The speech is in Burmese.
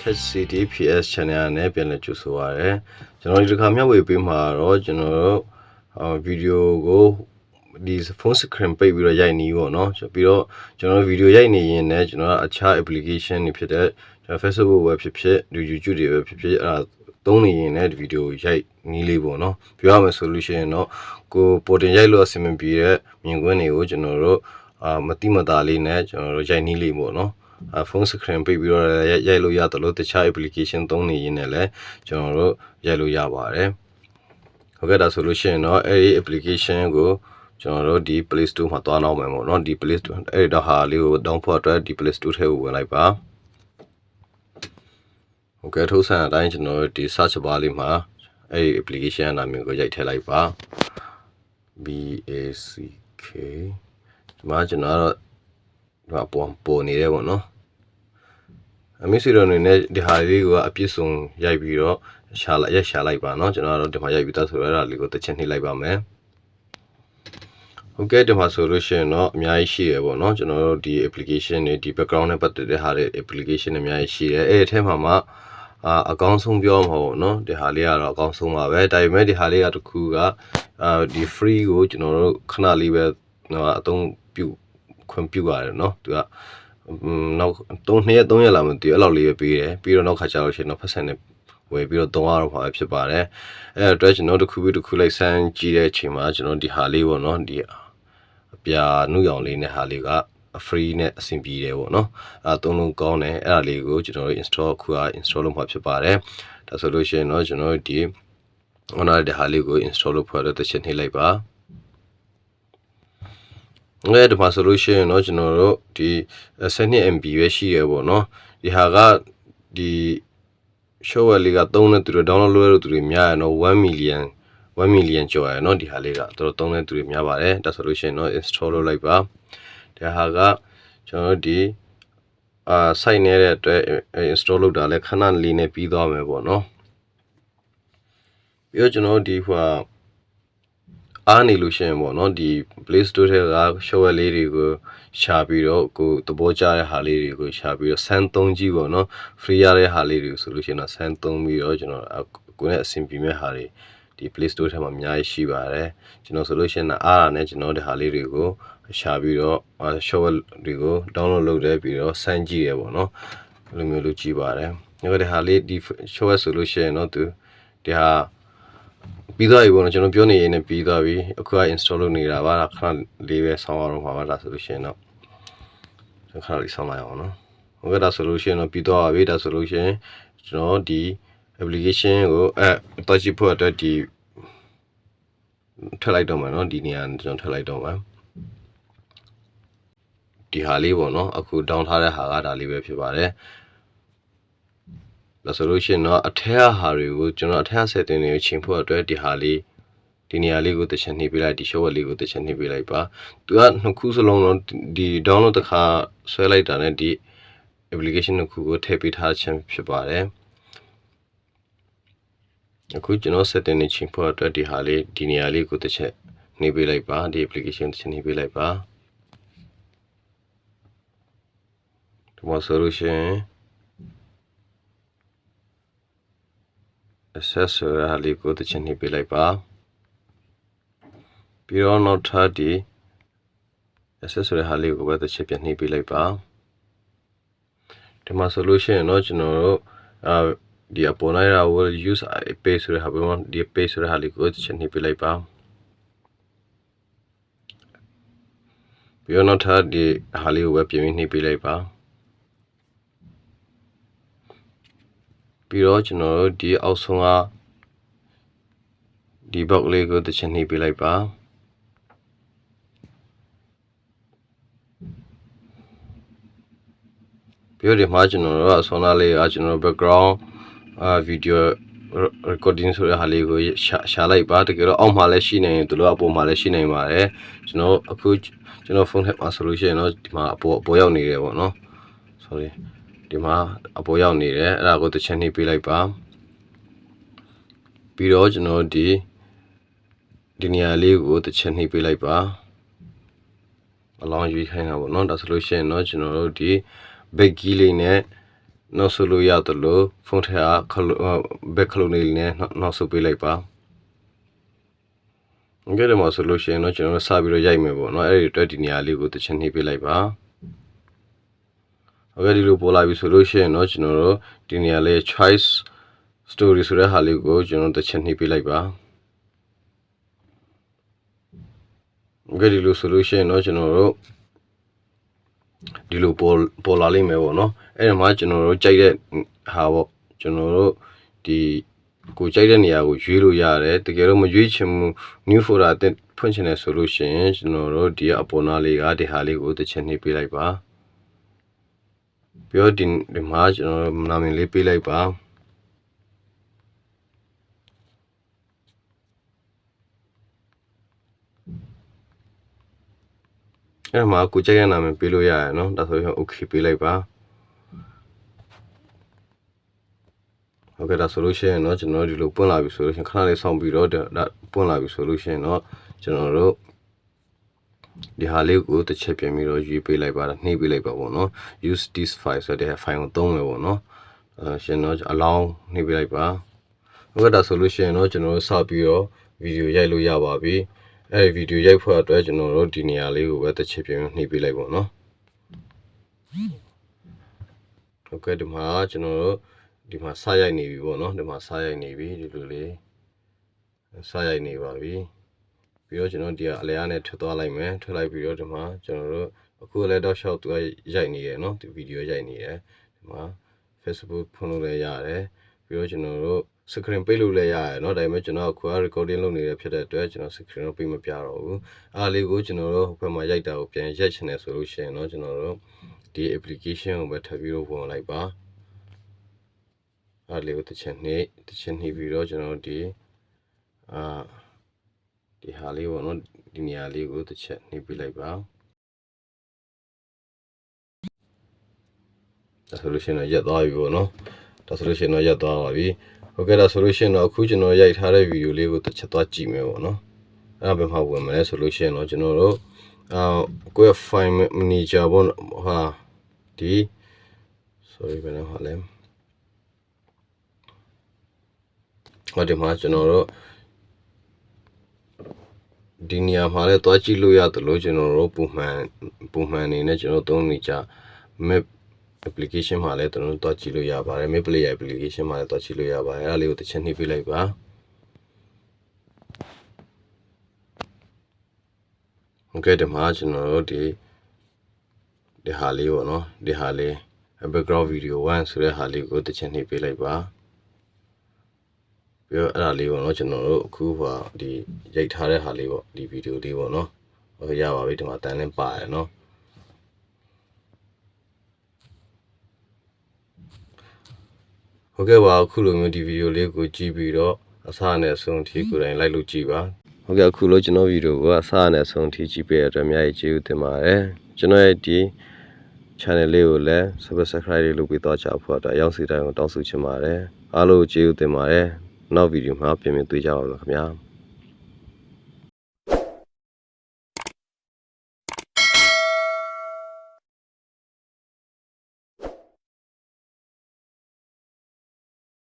Tech City PS channel နဲ့ပြန်လည်ကြိုဆိုပါရစေကျွန်တော်ဒီတစ်ခါမျှဝေပေးမှာတော့ကျွန်တော်တို့ဗီဒီယိုကိုဒီ phone screen ပိတ်ပြီးတော့ရိုက်နေပေါ့နော်ပြီးတော့ကျွန်တော်ဗီဒီယိုရိုက်နေရင်လည်းကျွန်တော်အခြား application တွေဖြစ်တဲ့ကျွန်တော် Facebook ပဲဖြစ်ဖြစ် YouTube တွေပဲဖြစ်ဖြစ်အဲ့ဒါသုံးနေရင်လည်းဒီဗီဒီယိုရိုက်နည်းလေးပေါ့နော်ပြောရမယ်ဆိုလို့ရှိရင်တော့ကိုပေါ်တင်ရိုက်လို့အဆင်မပြေတဲ့မြင်ကွင်းတွေကိုကျွန်တော်တို့မတိမတာလေးနဲ့ကျွန်တော်တို့ရိုက်နည်းလေးပေါ့နော်phone screen ပိတ်ပြီးတော့ရိုက်လို့ရတယ်လို့တခြား application သုံးနေရင်လည်းကျွန်တော်တို့ရိုက်လို့ရပါတယ်ဟုတ်ကဲ့ဒါဆိုလို့ရှိရင်တော့အဲ့ဒီ application ကိုကျွန်တော်တို့ဒီ Play Store မှာသွားနောက်မယ်ပေါ့နော်ဒီ Play Store အဲ့ဒါဟာလေးကို download ဖို့အတွက်ဒီ Play Store ထဲကိုဝင်လိုက်ပါဟုတ်ကဲ့ထိုးဆန်အတိုင်းကျွန်တော်တို့ဒီ search bar လေးမှာအဲ့ဒီ application နာမည်ကိုရိုက်ထည့်လိုက်ပါ BACK ဒီမှာကျွန်တော်တော့ပေါ်နေတယ်ပေါ့နော်အမေစီတော်နေနဲ့ဒီဟာလေးကိုအပြည့်စုံရိုက်ပြီးတော့ရှာလိုက်ပါเนาะကျွန်တော်တို့ဒီမှာရိုက်ပြီးသားဆိုတော့အဲ့ဒါလေးကိုတစ်ချက်နှိပ်လိုက်ပါမယ်ဟုတ်ကဲ့ဒီမှာဆိုလို့ရှိရင်တော့အများကြီးရှိရပေါ့เนาะကျွန်တော်တို့ဒီ application တွေဒီ background နဲ့ပတ်သက်တဲ့ဟာတွေ application တွေအများကြီးရှိတယ်အဲ့ဒီထဲမှာမှအကောင်းဆုံးပြောမှာပေါ့เนาะဒီဟာလေးကတော့အကောင်းဆုံးပါပဲဒါပေမဲ့ဒီဟာလေးကတစ်ခုကဒီ free ကိုကျွန်တော်တို့ခဏလေးပဲအသုံးပြုခွင့်ပြုရတယ်เนาะသူကနောက်3ရက်လာမသိဘူးအဲ့လောက်လေးပဲပေးတယ်ပြီးတော့နောက်ခါကျတော့ရှင်တော့ဖက်ဆန်နဲ့ဝယ်ပြီးတော့သုံးရတော့မှာဖြစ်ပါတယ်အဲ့အတွက်ကျွန်တော်တစ်ခုပြီးတစ်ခုလိုက်စမ်းကြည့်တဲ့အချိန်မှာကျွန်တော်ဒီဟာလေးပေါ့နော်ဒီအပြာနုရောင်လေးနဲ့ဟာလေးက free နဲ့အဆင်ပြေတယ်ပေါ့နော်သုံးလုံးကောင်းတယ်အဲ့ဒါလေးကိုကျွန်တော်တို့ install လုပ်မှာဖြစ်ပါတယ်ဒါဆိုလို့ရှိရင်တော့ကျွန်တော်တို့ဒီ online ဒီဟာလေးကို install လုပ်ဖို့အတွက်တစ်ချက်နှိပ်လိုက်ပါငဲ့ဒီမှာဆိုလို့ရှိရင်တော့ကျွန်တော်တို့ဒီ12 MB ပဲရှိရပေါ့နော်ဒီဟာကဒီ showware လေးကသုံးတဲ့သူတွေ download လုပ်ရတဲ့သူတွေများရတော့1 million ကျော်ရနော်ဒီဟာလေးကတော်တော်သုံးတဲ့သူတွေများပါတယ်ဒါဆိုလို့ရှိရင်တော့ install လုပ်လိုက်ပါဒီဟာကကျွန်တော်တို့ဒီsite နေတဲ့အတွက် install လုပ်တာလဲခဏလေးနဲ့ပြီးသွားမယ်ပေါ့နော်ပြီးတော့ကျွန်တော်ဒီဟိုအားနေလို့ရှိရင်ပေါ့နော်ဒီ Play Store ထဲက showware လေးတွေကိုရှာပြီးတော့ကိုသဘောကျတဲ့ဟာလေးတွေကိုရှာပြီးတော့ဆန်းသုံးကြည့်ပေါ့နော် free ရတဲ့ဟာလေးတွေဆိုလို့ရှိရင်တော့ဆန်းသုံးပြီးတော့ကျွန်တော်ကိုယ်နဲ့အဆင်ပြေမဲ့ဟာတွေဒီ Play Store ထဲမှာအများကြီးရှိပါတယ်ကျွန်တော်ဆိုလို့ရှိရင်အားရနဲ့ကျွန်တော်ဒီဟာလေးတွေကိုရှာပြီးတော့ showware တွေကို download လုပ်တယ်ပြီးတော့ဆန်းကြည့်ရပေါ့နော်အဲ့လိုမျိုးလုပ်ကြည့်ပါတယ်ဒီဟာလေးဒီ showware ဆိုလို့ရှိရင်တော့သူဒီဟာပြီးသွားပြီပေါ့နော်ကျွန်တော်ပြောနေရင်းနဲ့ပြီးသွားပြီအခုက install လုပ်နေတာပါခဏလေးပဲဆောင်းအောင်ပါဒါဆိုလို့ရှိရင်တော့ခဏလေးဆောင်းလိုက်အောင်နော်ဟုတ်ကဲ့ဒါဆိုလို့ရှိရင်တော့ပြီးသွားပါပြီဒါဆိုလို့ရှိရင်ကျွန်တော်ဒီ application ကိုtouch ဖို့အတွက်ဒီထည့်လိုက်တော့မှာနော်ဒီနေရာကျွန်တော်ထည့်လိုက်တော့မှာဒီဟာလေးပေါ့နော်အခု down ထားတဲ့ဟာကဒါလေးပဲဖြစ်ပါတယ်ဒါဆိုလို့ရှိရင်တော့အထက်ကဟာတွေကိုကျွန်တော်အထက် setting တွေကိုချိန်ဖို့အတွက်ဒီဟာလေးဒီနေရာလေးကိုတစ်ချက်နှိပ်ပေးလိုက်ဒီ showware လေးကိုတစ်ချက်နှိပ်ပေးလိုက်ပါသူကနှစ်ခုစလုံးတော့ဒီ download တစ်ခါဆွဲလိုက်တာနဲ့ဒီ application နှစ်ခုကိုထည့်ပေးထားခြင်းဖြစ်ပါတယ်အခုကျွန်တော် setting တွေချိန်ဖို့အတွက်ဒီဟာလေးဒီနေရာလေးကိုတစ်ချက်နှိပ်ပေးလိုက်ပါဒီ application တစ်ချက်နှိပ်ပေးလိုက်ပါဒီမှာဆိုလို့ရှိရင် access ဆိုတဲ့ဟာလေးကိုတစ်ချက်နှိပ်ပေးလိုက်ပါပြီးတော့နောက်ထပ်ဒီ access ဆိုတဲ့ဟာလေးကိုပဲတစ်ချက်ပြန်နှိပ်ပေးလိုက်ပါဒီမှာဆိုလို့ရှိရင်တော့ကျွန်တော်တို့ဒီအပေါ်လိုက်တာ will use a page ဆိုတဲ့ဟာပေါ့ဒီ page ဆိုတဲ့ဟာလေးကိုတစ်ချက်နှိပ်ပေးလိုက်ပါပြီးတော့နောက်ထပ်ဒီဟာလေးကိုပဲပြင်ပြီးနှိပ်ပေးလိုက်ပါပြီးတော့ကျွန်တော်တို့ဒီအောက်ဆုံးကဒီ box လေးကိုတစ်ချက်နှိပ်ပေးလိုက်ပါပြီးတော့ဒီမှာကျွန်တော်တို့အစောနာလေးကကျွန်တော် background video recording ဆိုတဲ့ဟာလေးကိုရှာလိုက်ပါတကယ်တော့အောက်မှာလည်းရှိနေရင်သူတို့အပေါ်မှာလည်းရှိနေပါတယ်ကျွန်တော်အခုကျွန်တော်ဖုန်းထဲမှာဆိုလို့ရှိရင်တော့ဒီမှာအပေါ်ရောက်နေတယ်ပေါ့နော် sorry ဒီမှာအပေါ်ရောက်နေတယ်အဲ့ဒါကိုတစ်ချက်နှိပ်ပေးလိုက်ပါပြီးတော့ကျွန်တော်ဒီနေရာလေးကိုတစ်ချက်နှိပ်ပေးလိုက်ပါအလောင်းရွေးခိုင်းတာပေါ့နော်ဒါဆိုလို့ရှိရင်တော့ကျွန်တော်တို့ဒီ back key လေးနဲ့ နောက်ဆိုလို့ရတယ်လို့ဖုန်းထဲကဘက်ခလုံးလေးနဲ့နောက်ဆိုပေးလိုက်ပါโอเคဒီမှာဆိုလို့ရှိရင်တော့ကျွန်တော်စပြီးတော့ရိုက်မယ်ပေါ့နော်အဲ့ဒီအတွက်ဒီနေရာလေးကိုတစ်ချက်နှိပ်ပေးလိုက်ပါโอเคဒီလိုပေါ်လာပြီဆိုလို့ရှိရင်တော့ကျွန်တော်တို့ဒီနေရာလေး choice story ဆိုတဲ့ဟာလေးကိုကျွန်တော်တစ်ချက်နှိပ်ပေးလိုက်ပါโอเคဒီလိုဆိုလို့ရှိရင်တော့ကျွန်တော်တို့ဒီလိုပေါ်လာလိမ့်မယ်ပေါ့နော်အဲ့ဒီမှာကျွန်တော်တို့ကြိုက်တဲ့ဟာပေါ့ကျွန်တော်တို့ဒီကိုကြိုက်တဲ့နေရာကိုရွေးလို့ရတယ်တကယ်တော့မရွေးချင်ဘူး new folder အသစ်ဖွင့်ချင်တယ်ဆိုလို့ရှိရင်ကျွန်တော်တို့ဒီအပေါ်နားလေးကဒီဟာလေးကိုတစ်ချက်နှိပ်ပေးလိုက်ပါပြီးတော့ဒီမှာကျွန်တော်တို့နာမည်လေးပေးလိုက်ပါအဲ့မှာကိုကြိုက်တဲ့နာမည်ပေးလို့ရရနော်ဒါဆိုရင် okay ပေးလိုက်ပါโอเคဒါဆိုလို့ရှိရင်တော့ကျွန်တော်ဒီလိုပွင့်လာပြီဆိုလို့ရှိရင်ခဏလေးစောင့်ပြီးတော့ဒါပွင့်လာပြီဆိုလို့ရှိရင်တော့ကျွန်တော်တို့ဒီဟာလေးကိုတစ်ချက်ပြင်ပြီးတော့ရွေးပေးလိုက်ပါနှိပ်ပေးလိုက်ပါပေါ့နော် use this file ဆိုတဲ့ file ကိုသုံးမယ်ပေါ့နော်ရှင်တော့အလောင်းနှိပ်ပေးလိုက်ပါဟုတ်ကဲ့ဒါဆိုလို့ရှိရင်တော့ကျွန်တော်တို့စပြီးတော့ဗီဒီယိုရိုက်လို့ရပါပြီအဲ့ဒီဗီဒီယိုရိုက်ဖို့အတွက်ကျွန်တော်တို့ဒီနေရာလေးကိုပဲတစ်ချက်ပြင်နှိပ်ပေးလိုက်ပေါ့နော်ဟုတ်ကဲ့ဒီမှာကျွန်တော်တို့ဒီမှာစရိုက်နေပြီပေါ့နော်ဒီမှာစရိုက်နေပြီဒီလိုလေးစရိုက်နေပါပြီပြီးတော့ကျွန်တော်ဒီကအလဲအားနဲ့ထွက်သွားလိုက်မယ်ထွက်လိုက်ပြီးတော့ဒီမှာကျွန်တော်တို့အခုလည်းတော့ short သူကရိုက်နေရယ်နော်ဒီဗီဒီယိုရိုက်နေရယ်ဒီမှာ Facebook ဖွင့်လို့လည်းရတယ်ပြီးတော့ကျွန်တော်တို့ screen ပိတ်လို့လည်းရတယ်เนาะဒါပေမဲ့ကျွန်တော်အခုက recording လုပ်နေတဲ့ဖြစ်တဲ့အတွက်ကျွန်တော် screen တော့ပိတ်မပြတော့ဘူးအားလေးကိုကျွန်တော်တို့ဘက်မှာရိုက်တာကိုပြန်ရက်ချင်တယ်ဆိုလို့ရှိရင်เนาะကျွန်တော်တို့ဒီ application ကိုပဲထပ်ပြီးတော့ဝင်လိုက်ပါအားလေးကိုတစ်ချက်နှိပ်ပြီးတော့ကျွန်တော်တို့ဒီဟာလေးပေါ့เนาะဒီနေရာလေးကိုတစ်ချက်နှိပ်ပြလိုက်ပါဒါဆိုလို့ရှိရင်တော့ရက်သွားပြီပေါ့နော်ဒါဆိုလို့ရှိရင်တော့ရက်သွားပါပြီဟုတ်ကဲ့ဒါဆိုလို့ရှိရင်တော့အခုကျွန်တော်ရိုက်ထားတဲ့ဗီဒီယိုလေးကိုတစ်ချက်သွားကြည့်မယ်ပေါ့နော်အဲ့ဒါဘယ်မှာဝင်မလဲဆိုလို့ရှိရင်တော့ကျွန်တော်တို့ကိုယ့် file manager ပေါ့ဟာဒီ sorry ဘယ်လိုဟာလဲဟောဒီမှာကျွန်တော်တို့ဒီနေရာမှာလည်းသွားကြည့်လို့ရတယ်လို့ကျွန်တော်တို့ပုံမှန်အနေနဲ့ကျွန်တော်သုံးနေကြ map application မှာလည်းကျွန်တော်တို့သွားကြည့်လို့ရပါတယ် map player application မှာလည်းသွားကြည့်လို့ရပါတယ်အဲ့ဒါလေးကိုတစ်ချက်နှိပ်ပေးလိုက်ပါโอเคဒီမှာကျွန်တော်တို့ဒီဟာလေးပေါ့နော်ဒီဟာလေး background video 1ဆိုတဲ့ဟာလေးကိုတစ်ချက်နှိပ်ပေးလိုက်ပါပြီးတော့အဲ့ဒါလေးပေါ့နော်ကျွန်တော်တို့အခုဒီရိုက်ထားတဲ့ဟာလေးပေါ့ဒီဗီဒီယိုလေးပေါ့နော်ဟိုရပါပြီဒီမှာတန်းလင်းပါရနော်ဟုတ်ကဲ့ပါအခုလိုမျိုးဒီဗီဒီယိုလေးကိုကြည့်ပြီးတော့အစနဲ့အဆုံးထိကိုယ်တိုင်လိုက်လို့ကြည့်ပါဟုတ်ကဲ့အခုလို့ကျွန်တော်ဗီဒီယိုကိုအစနဲ့အဆုံးထိကြည့်ပေးရတဲ့အတွက်အများကြီးကျေးဇူးတင်ပါတယ်ကျွန်တော်ရဲ့ဒီ channel လေးကိုလည်း subscribe လေးလုပ်ပြီးတော့ကြဖို့အတွက်ရောက်စီတိုင်းကိုတောင်းဆိုချင်ပါတယ်အားလုံးကျေးဇူးတင်ပါတယ်နောက်ဗီဒီယိုမှာပြန်တွေ့ကြပါမယ်ခင်ဗျာ